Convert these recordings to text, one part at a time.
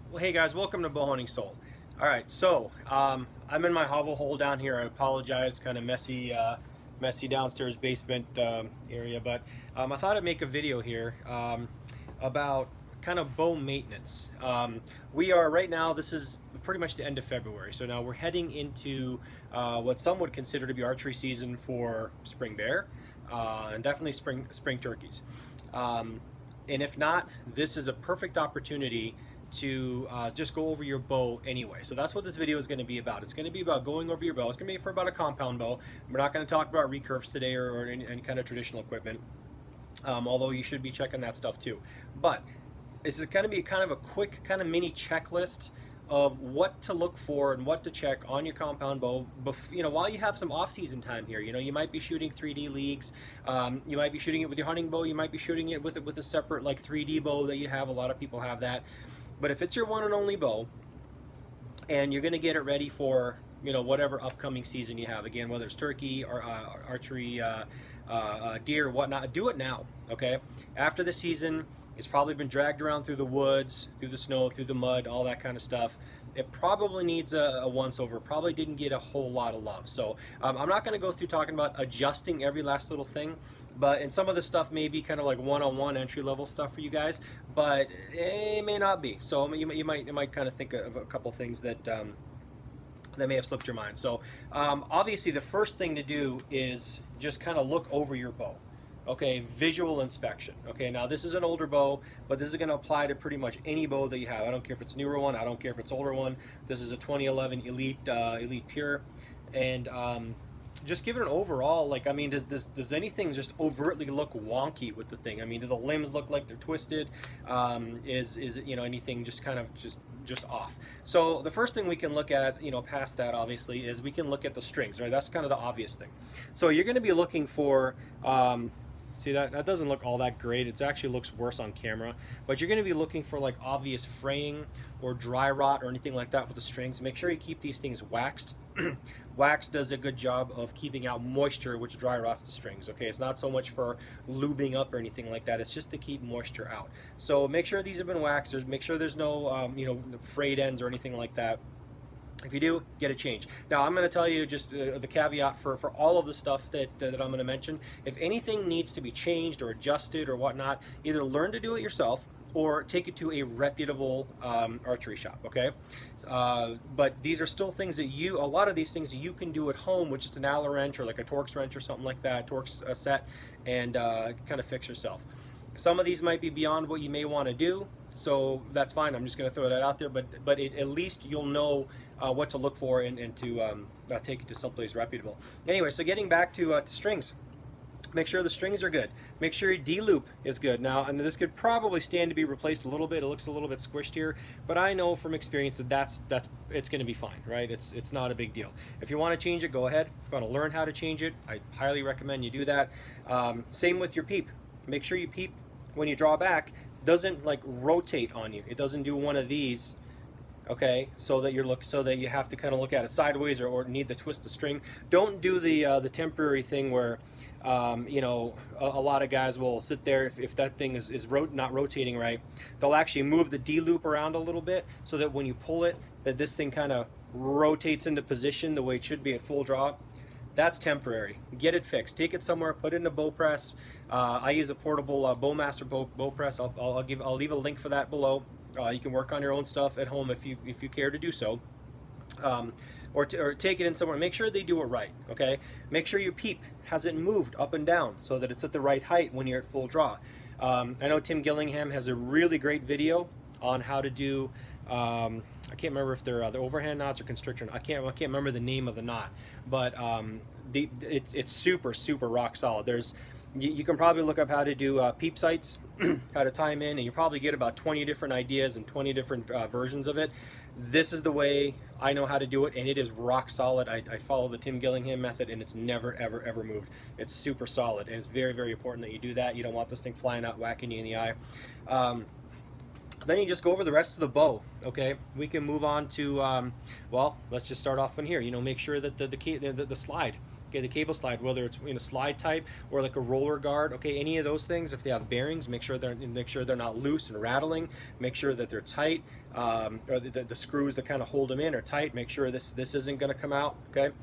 Well, hey guys, welcome to Bow Hunting Soul. All right, so I'm in my hovel hole down here. I apologize, kind of messy, messy downstairs basement area, but I thought I'd make a video here about kind of bow maintenance. We are right now. This is pretty much the end of February, so now we're heading into what some would consider to be archery season for spring bear and definitely spring turkeys. And if not, this is a perfect opportunity to just go over your bow anyway. So that's what this video is going to be about. It's going to be about going over your bow. It's going to be for about a compound bow. We're not going to talk about recurves today or any kind of traditional equipment, although you should be checking that stuff too. But it's going to be kind of a quick kind of mini checklist of what to look for and what to check on your compound bow, while you have some off-season time here. You might be shooting 3D leagues, you might be shooting it with your hunting bow, you might be shooting it with a separate like 3D bow that you have. A lot of people have that. But if it's your one and only bow, and you're going to get it ready for whatever upcoming season you have, again, whether it's turkey or archery, deer, whatnot, do it now. Okay, after the season, it's probably been dragged around through the woods, through the snow, through the mud, all that kind of stuff. It probably needs a once over. Probably didn't get a whole lot of love. So I'm not going to go through talking about adjusting every last little thing, and some of this stuff may be kind of like one-on-one entry level stuff for you guys, but it may not be. So you might kind of think of a couple things that may have slipped your mind. So obviously the first thing to do is just kind of look over your bow. Okay, visual inspection. Okay, now this is an older bow, but this is going to apply to pretty much any bow that you have. I don't care if it's newer one, I don't care if it's older one. This is a 2011 Elite Pure, and just give it an overall. Like, I mean, does anything just overtly look wonky with the thing? I mean, do the limbs look like they're twisted? Is anything just kind of just off? So the first thing we can look at, past that obviously, is we can look at the strings, right? That's kind of the obvious thing. So you're going to be looking for see, that doesn't look all that great. It actually looks worse on camera. But you're going to be looking for like obvious fraying or dry rot or anything like that with the strings. Make sure you keep these things waxed. Wax does a good job of keeping out moisture, which dry rots the strings. Okay, it's not so much for lubing up or anything like that. It's just to keep moisture out. So make sure these have been waxed. Make sure there's no frayed ends or anything like that. If you do, get a change. Now, I'm going to tell you just the caveat for all of the stuff that I'm going to mention. If anything needs to be changed or adjusted or whatnot, either learn to do it yourself or take it to a reputable archery shop, okay? But these are still things that a lot of these things you can do at home with just an Allen wrench or like a Torx wrench or something like that, Torx set, and kind of fix yourself. Some of these might be beyond what you may want to do, so that's fine. I'm just going to throw that out there, but at least you'll know what to look for and to take it to someplace reputable. Anyway, so getting back to strings. Make sure the strings are good. Make sure your D-loop is good. Now, and this could probably stand to be replaced a little bit. It looks a little bit squished here, but I know from experience that it's going to be fine, right? It's not a big deal. If you want to change it, go ahead. If you want to learn how to change it, I highly recommend you do that. Same with your peep. Make sure you peep when you draw back doesn't like rotate on you. It doesn't do one of these, okay, so that you have to kind of look at it sideways or need to twist the string. Don't do the temporary thing where a lot of guys will sit there if that thing is not rotating right. They'll actually move the D loop around a little bit so that when you pull it, that this thing kind of rotates into position the way it should be at full draw. That's temporary. Get it fixed. Take it somewhere. Put it in a bow press. I use a portable Bowmaster bow press. I'll leave a link for that below. You can work on your own stuff at home if you care to do so, or take it in somewhere. Make sure they do it right. Okay. Make sure your peep hasn't moved up and down so that it's at the right height when you're at full draw. I know Tim Gillingham has a really great video on how to do. I can't remember if they're overhand knots or constrictor. I can't remember the name of the knot, but it's super rock solid. You can probably look up how to do peep sights, how to tie them in, and you probably get about 20 different ideas and 20 different versions of it. This is the way I know how to do it, and it is rock solid. I follow the Tim Gillingham method, and it's never ever moved. It's super solid, and it's very important that you do that. You don't want this thing flying out, whacking you in the eye. Then you just go over the rest of the bow. Okay, we can move on to well, let's just start off in here. Make sure that the slide Okay, the cable slide, whether it's in a slide type or like a roller guard, okay, any of those things, if they have bearings, make sure they're not loose and rattling. Make sure that they're tight, or the screws that kind of hold them in are tight. Make sure this isn't going to come out. Okay,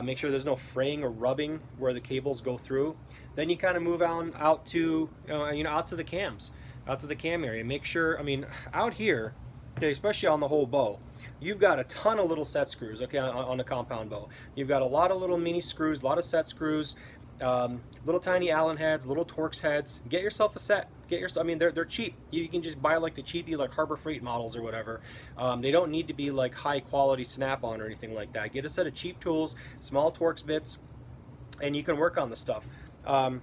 make sure there's no fraying or rubbing where the cables go through. Then you kind of move on out to out to the cams, out to the cam area. Make sure, I mean, out here, okay, especially on the whole bow, you've got a ton of little set screws, okay, on a compound bow. You've got a lot of little mini screws, a lot of set screws, little tiny Allen heads, little Torx heads. Get yourself a set. I mean, they're cheap. You can just buy like the cheapy, like Harbor Freight models or whatever. They don't need to be like high quality Snap-on or anything like that. Get a set of cheap tools, small Torx bits, and you can work on the stuff.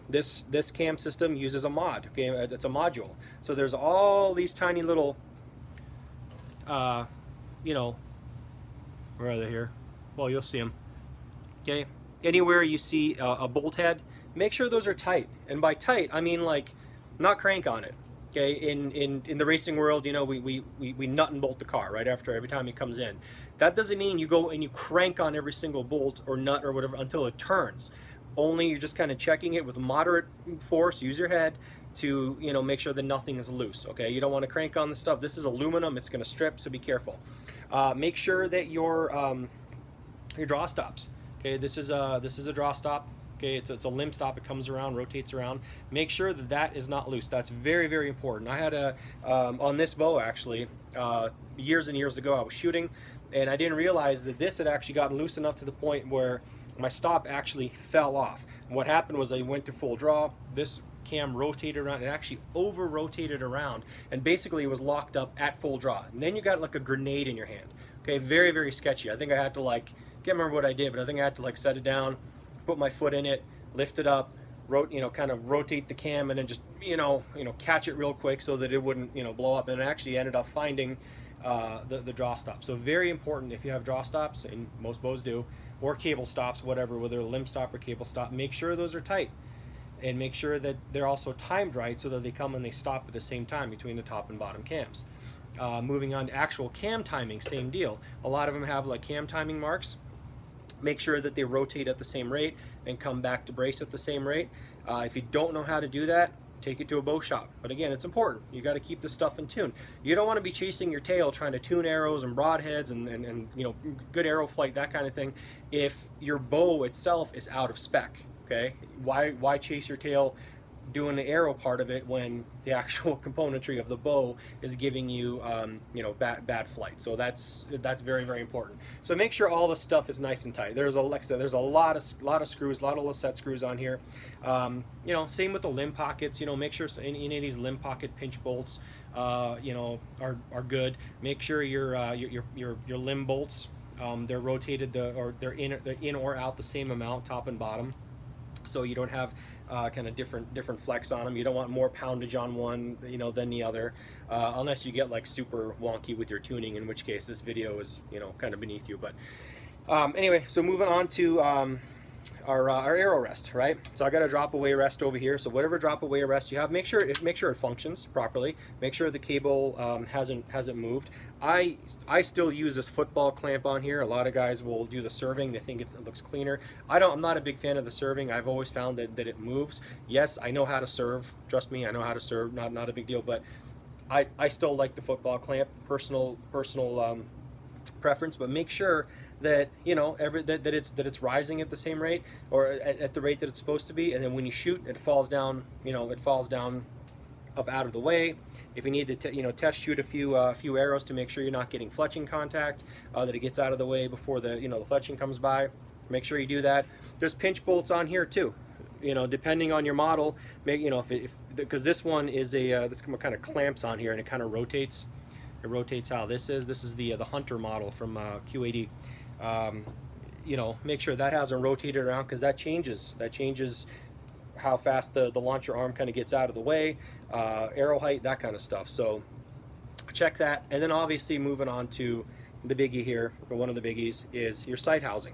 This cam system uses a mod, okay, it's a module. So there's all these tiny little where are they here? Well, you'll see them. Okay, anywhere you see a bolt head, make sure those are tight. And by tight, I mean like not crank on it. Okay, in the racing world, you know, we nut and bolt the car right after every time it comes in. That doesn't mean you go and you crank on every single bolt or nut or whatever until it turns. Only you're just kind of checking it with moderate force. Use your head to, you know, make sure that nothing is loose. Okay, you don't want to crank on the stuff. This is aluminum; it's going to strip, so be careful. Make sure that your draw stops. Okay, this is a draw stop. Okay, it's a limb stop. It comes around, rotates around. Make sure that that is not loose. That's very, very important. I had a on this bow actually years and years ago. I was shooting, and I didn't realize that this had actually gotten loose enough to the point where my stop actually fell off. And what happened was I went to full draw. This cam rotated around. It actually over rotated around, and basically it was locked up at full draw. And then you got like a grenade in your hand. Okay, very, very sketchy. I think I had to like, can't remember what I did, but I think I had to like set it down, put my foot in it, lift it up, kind of rotate the cam, and then just catch it real quick so that it wouldn't blow up. And I actually ended up finding the draw stop. So very important, if you have draw stops, and most bows do, or cable stops, whatever, whether a limb stop or cable stop, make sure those are tight, and make sure that they're also timed right so that they come and they stop at the same time between the top and bottom cams. Moving on to actual cam timing, same deal. A lot of them have like cam timing marks. Make sure that they rotate at the same rate and come back to brace at the same rate. If you don't know how to do that, take it to a bow shop. But again, it's important. You got to keep this stuff in tune. You don't want to be chasing your tail trying to tune arrows and broadheads and good arrow flight, that kind of thing, if your bow itself is out of spec. Okay, why chase your tail doing the arrow part of it when the actual componentry of the bow is giving you bad flight? So that's very, very important. So make sure all the stuff is nice and tight. There's a lot of screws, a lot of set screws on here. Same with the limb pockets. Make sure any of these limb pocket pinch bolts are good. Make sure your limb bolts, they're rotated or they're in or out the same amount, top and bottom, so you don't have kind of different flex on them. You don't want more poundage on one than the other, unless you get like super wonky with your tuning, in which case this video is kind of beneath you. But anyway, so moving on to our Aero Rest, right? So I got a drop away rest over here. So whatever drop away rest you have, make sure it functions properly. Make sure the cable hasn't moved. I still use this football clamp on here. A lot of guys will do the serving. They think it looks cleaner. I'm not a big fan of the serving. I've always found that it moves. Yes, I know how to serve. Trust me, I know how to serve. Not a big deal. But I still like the football clamp. Personal preference. But make sure that that it's rising at the same rate, or at the rate that it's supposed to be. And then when you shoot, it falls down. It falls down up out of the way. If you need to test shoot a few arrows to make sure you're not getting fletching contact, that it gets out of the way before the the fletching comes by, make sure you do that. There's pinch bolts on here too, depending on your model. Because this one is this kind of clamps on here, and it kind of rotates. It rotates how this is. This is the Hunter model from Q80. Make sure that hasn't rotated around, because that changes how fast the launcher arm kind of gets out of the way, arrow height, that kind of stuff. So check that. And then obviously moving on to the biggie here, or one of the biggies, is your sight housing.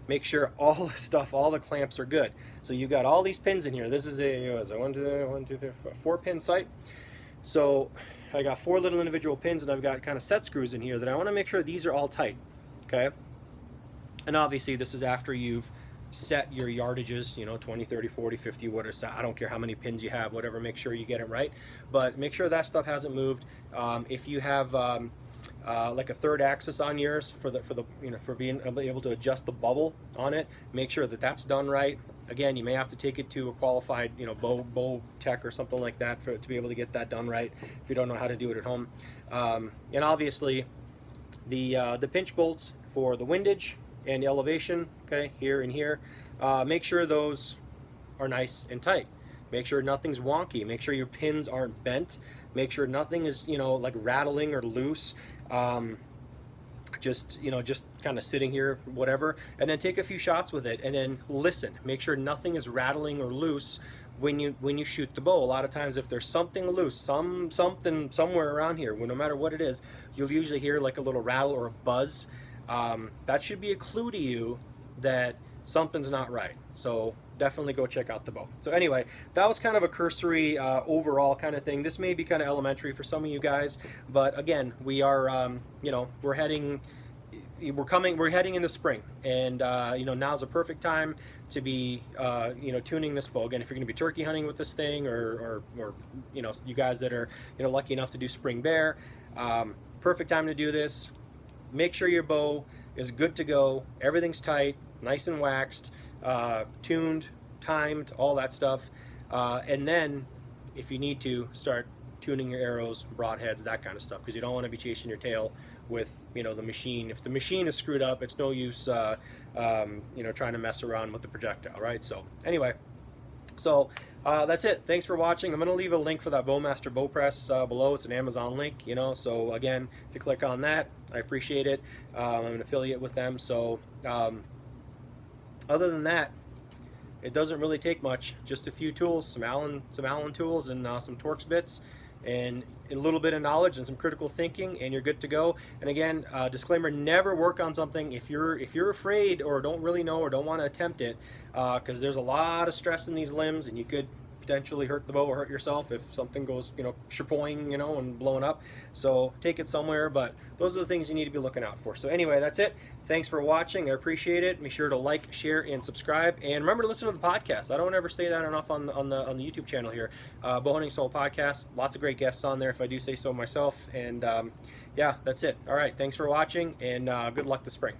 Make sure all the clamps are good. So you've got all these pins in here. This is a 4-pin sight. So I got 4 little individual pins, and I've got kind of set screws in here that I want to make sure these are all tight. Okay. And obviously this is after you've set your yardages, 20, 30, 40, 50, whatever. I don't care how many pins you have, whatever, make sure you get it right. But make sure that stuff hasn't moved. If you have like a third axis on yours for being able to adjust the bubble on it, make sure that that's done right. Again, you may have to take it to a qualified, bow tech or something like that to be able to get that done right if you don't know how to do it at home. And obviously, the pinch bolts for the windage and the elevation, okay, here and here, make sure those are nice and tight. Make sure nothing's wonky. Make sure your pins aren't bent. Make sure nothing is, like rattling or loose. Just kind of sitting here, whatever. And then take a few shots with it, and then listen. Make sure nothing is rattling or loose when you shoot the bow. A lot of times, if there's something loose, something somewhere around here, no matter what it is, you'll usually hear like a little rattle or a buzz. That should be a clue to you that something's not right. So definitely go check out the bow. So anyway, that was kind of a cursory overall kind of thing. This may be kind of elementary for some of you guys, but again, we are we're heading into spring, and now's a perfect time to be tuning this bow. Again, if you're going to be turkey hunting with this thing, or you guys that are lucky enough to do spring bear, perfect time to do this. Make sure your bow is good to go, everything's tight, nice and waxed, tuned, timed, all that stuff, and then if you need to, start tuning your arrows, broadheads, that kind of stuff, because you don't want to be chasing your tail with the machine. If the machine is screwed up, it's no use trying to mess around with the projectile, right? So anyway, that's it. Thanks for watching. I'm going to leave a link for that Bowmaster bow press below. It's an Amazon link, so again, if you click on that, I appreciate it. I'm an affiliate with them, so other than that, it doesn't really take much. Just a few tools, some Allen tools, and some Torx bits, and a little bit of knowledge and some critical thinking, and you're good to go. And again, disclaimer: never work on something if you're afraid or don't really know or don't want to attempt it, because there's a lot of stress in these limbs, and you could potentially hurt the bow or hurt yourself if something goes shapoing and blowing up. So take it somewhere, but those are the things you need to be looking out for. So anyway, that's it. Thanks for watching. I appreciate it. Be sure to like, share, and subscribe, and remember to listen to the podcast. I don't ever say that enough on the YouTube channel here. Bow Hunting Soul podcast, lots of great guests on there if I do say so myself. And yeah, that's it. All right, thanks for watching, and good luck this spring.